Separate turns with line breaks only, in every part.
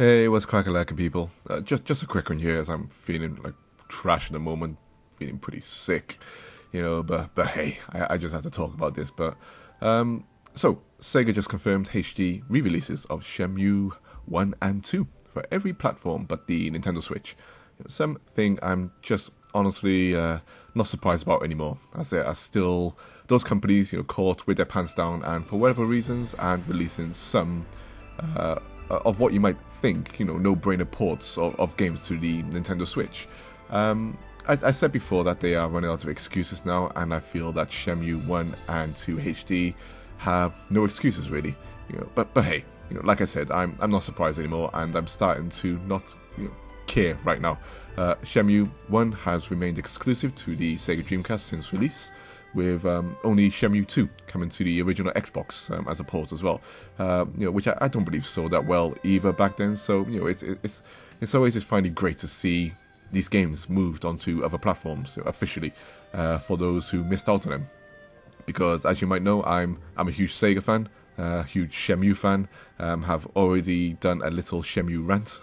Hey, what's cracking lacking people? Just a quick one here as I'm feeling like trash at the moment, feeling pretty sick, but hey, I just have to talk about this. So Sega just confirmed HD re-releases of Shenmue 1 and 2 for every platform but the Nintendo Switch. Something I'm just honestly not surprised about anymore, as there are still those companies, caught with their pants down and for whatever reasons and releasing some of what you might think, no-brainer ports of games to the Nintendo Switch. I said before that they are running out of excuses now, and I feel that Shenmue 1 and 2 HD have no excuses really. But hey, like I said, I'm not surprised anymore, and I'm starting to not care right now. Shenmue 1 has remained exclusive to the Sega Dreamcast since release, with only Shenmue 2 coming to the original Xbox as a port as well, which I don't believe sold that well either back then. So it's always just finally great to see these games moved onto other platforms officially for those who missed out on them. Because as you might know, I'm a huge Sega fan, huge Shenmue fan. Have already done a little Shenmue rant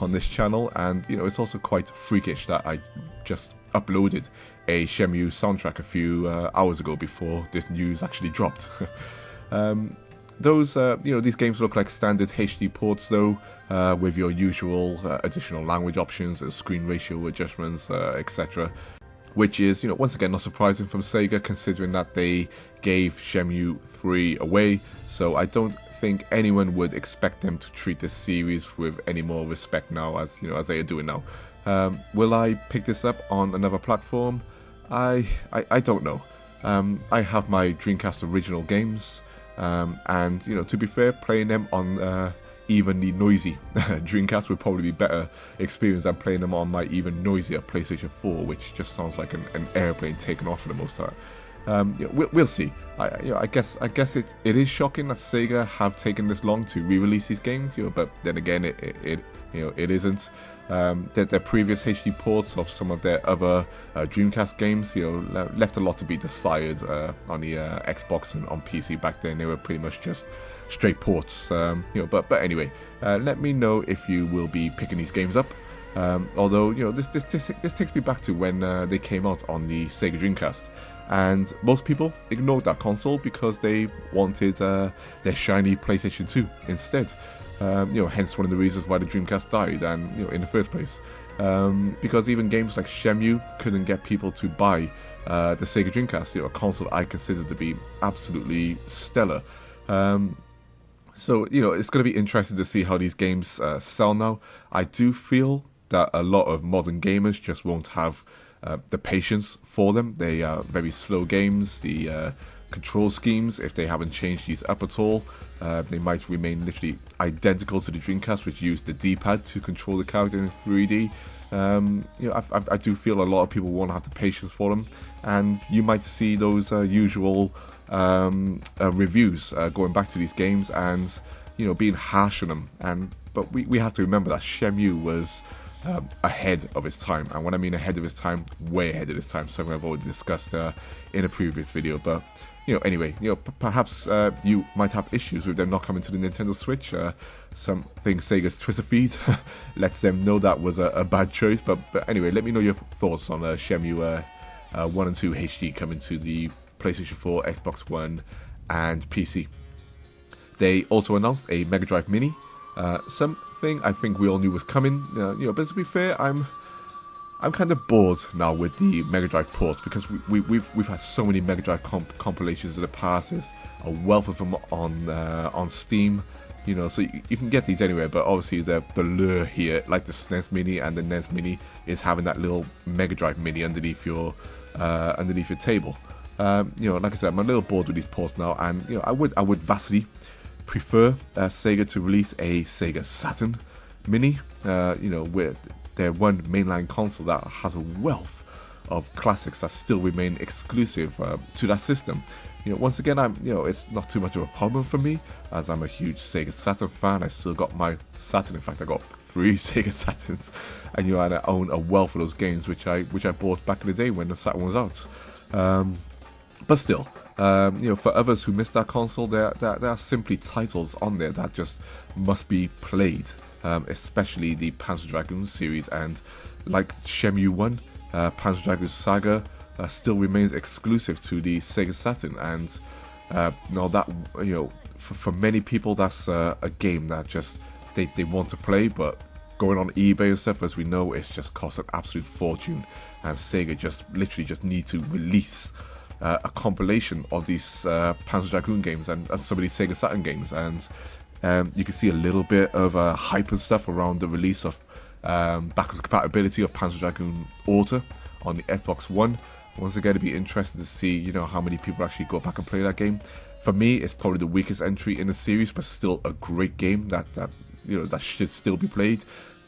on this channel, and it's also quite freakish that I just uploaded a Shenmue soundtrack a few hours ago before this news actually dropped. These games look like standard HD ports though, with your usual additional language options, screen ratio adjustments, etc. Which is, once again not surprising from Sega, considering that they gave Shenmue 3 away. So I don't think anyone would expect them to treat this series with any more respect now, as they are doing now. Will I pick this up on another platform? I don't know. I have my Dreamcast original games, and to be fair, playing them on even the noisy Dreamcast would probably be better experience than playing them on my even noisier PlayStation 4, which just sounds like an airplane taking off for the most part. We'll see. I guess it is shocking that Sega have taken this long to re-release these games, but then again, it isn't. Their previous HD ports of some of their other Dreamcast games, left a lot to be desired on the Xbox and on PC back then. They were pretty much just straight ports, But anyway, let me know if you will be picking these games up. Although this takes me back to when they came out on the Sega Dreamcast, and most people ignored that console because they wanted their shiny PlayStation 2 instead. Hence one of the reasons why the Dreamcast died, and in the first place, because even games like Shenmue couldn't get people to buy the Sega Dreamcast, a console I consider to be absolutely stellar. So it's going to be interesting to see how these games sell now. I do feel that a lot of modern gamers just won't have the patience for them. They are very slow games. The control schemes, if they haven't changed these up at all, they might remain literally identical to the Dreamcast, which used the D-pad to control the character in 3D. I do feel a lot of people won't have the patience for them, and you might see those usual reviews going back to these games and being harsh on them. But we have to remember that Shenmue was ahead of its time, and when I mean ahead of its time, way ahead of its time, something I've already discussed in a previous video. But anyway, perhaps you might have issues with them not coming to the Nintendo Switch. Something Sega's Twitter feed lets them know that was a bad choice. But anyway, let me know your thoughts on Shenmue 1 and 2 HD coming to the PlayStation 4, Xbox One, and PC. They also announced a Mega Drive Mini, something I think we all knew was coming. But to be fair, I'm kind of bored now with the Mega Drive ports, because we've had so many Mega Drive compilations in the past. There's a wealth of them on Steam, so you can get these anywhere. But obviously the lure here, like the SNES Mini and the NES Mini, is having that little Mega Drive Mini underneath your table. Like I said, I'm a little bored with these ports now, and I would vastly prefer Sega to release a Sega Saturn Mini, with their one mainline console that has a wealth of classics that still remain exclusive to that system. Once again, it's not too much of a problem for me, as I'm a huge Sega Saturn fan. I still got my Saturn. In fact, I got 3 Sega Saturns, and I own a wealth of those games which I bought back in the day when the Saturn was out. But still, for others who missed that console, there are simply titles on there that just must be played. especially the Panzer Dragoon series. And like Shenmue 1, Panzer Dragoon Saga still remains exclusive to the Sega Saturn, and that for many people that's a game that just they want to play, but going on eBay and stuff, as we know, it's just costs an absolute fortune, and Sega just literally just need to release a compilation of these Panzer Dragoon games and some of these Sega Saturn games. And you can see a little bit of hype and stuff around the release of backwards compatibility of Panzer Dragoon Auto on the Xbox One. Once again, it'd be interesting to see how many people actually go back and play that game. For me, it's probably the weakest entry in the series, but still a great game that should still be played.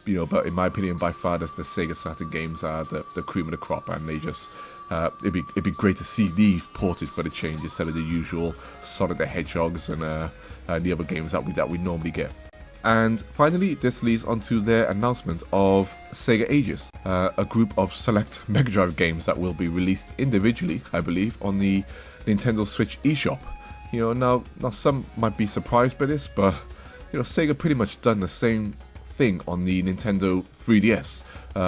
But in my opinion, by far, the Sega Saturn games are the cream of the crop, and they just it'd be great to see these ported for the change instead of the usual Sonic the Hedgehogs and the other games that we normally get. And finally, this leads onto their announcement of Sega Ages, a group of select Mega Drive games that will be released individually, I believe, on the Nintendo Switch eShop. Now some might be surprised by this, but Sega pretty much done the same thing on the Nintendo 3DS,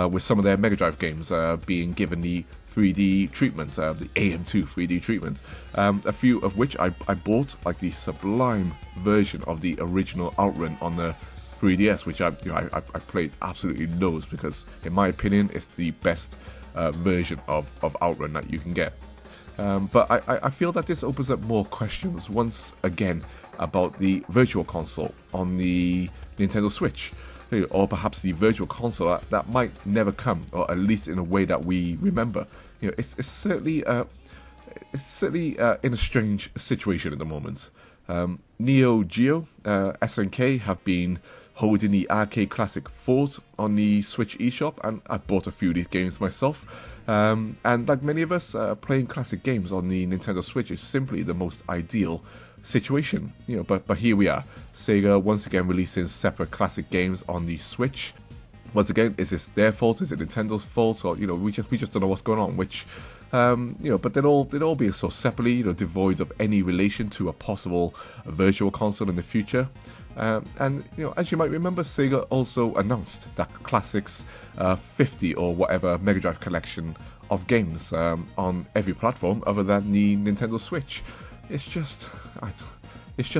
with some of their Mega Drive games being given the 3D treatment, the AM2 3D treatment, a few of which I bought, like the sublime version of the original Outrun on the 3DS, which I played absolutely loads, because in my opinion it's the best version of Outrun that you can get. But I feel that this opens up more questions once again about the Virtual Console on the Nintendo Switch, or perhaps the Virtual Console that might never come, or at least in a way that we remember. It's certainly in a strange situation at the moment. Neo Geo, SNK have been holding the arcade classic Fort on the Switch eShop, and I bought a few of these games myself. And like many of us, playing classic games on the Nintendo Switch is simply the most ideal situation. But here we are, Sega once again releasing separate classic games on the Switch. Once again, is this their fault? Is it Nintendo's fault? Or we just don't know what's going on. Which but they'd all be so separately, devoid of any relation to a possible Virtual Console in the future. And as you might remember, Sega also announced that Classics 50 or whatever Mega Drive collection of games on every platform other than the Nintendo Switch. It's just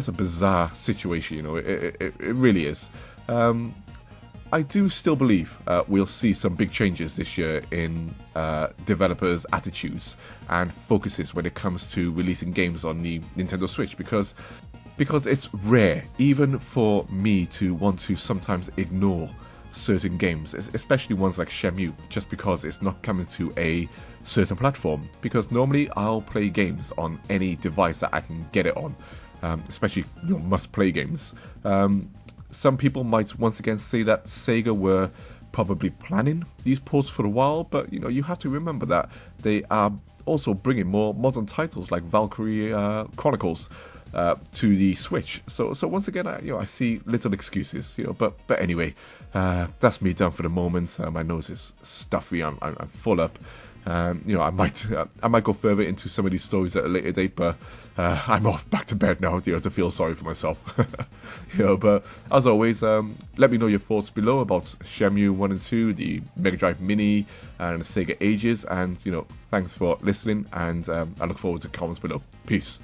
a bizarre situation, it really is. I do still believe we'll see some big changes this year in developers' attitudes and focuses when it comes to releasing games on the Nintendo Switch, because it's rare, even for me, to want to sometimes ignore certain games, especially ones like Shenmue, just because it's not coming to a certain platform. Because normally I'll play games on any device that I can get it on, especially must-play games. Some people might once again say that Sega were probably planning these ports for a while, but you have to remember that they are also bringing more modern titles like Valkyrie Chronicles to the Switch. So once again, I see little excuses. But anyway, that's me done for the moment. My nose is stuffy. I'm full up. I might go further into some of these stories at a later date, but I'm off back to bed now, to feel sorry for myself. But as always, let me know your thoughts below about Shenmue 1 and 2, the Mega Drive Mini, and the Sega Ages, and thanks for listening, and I look forward to comments below. Peace.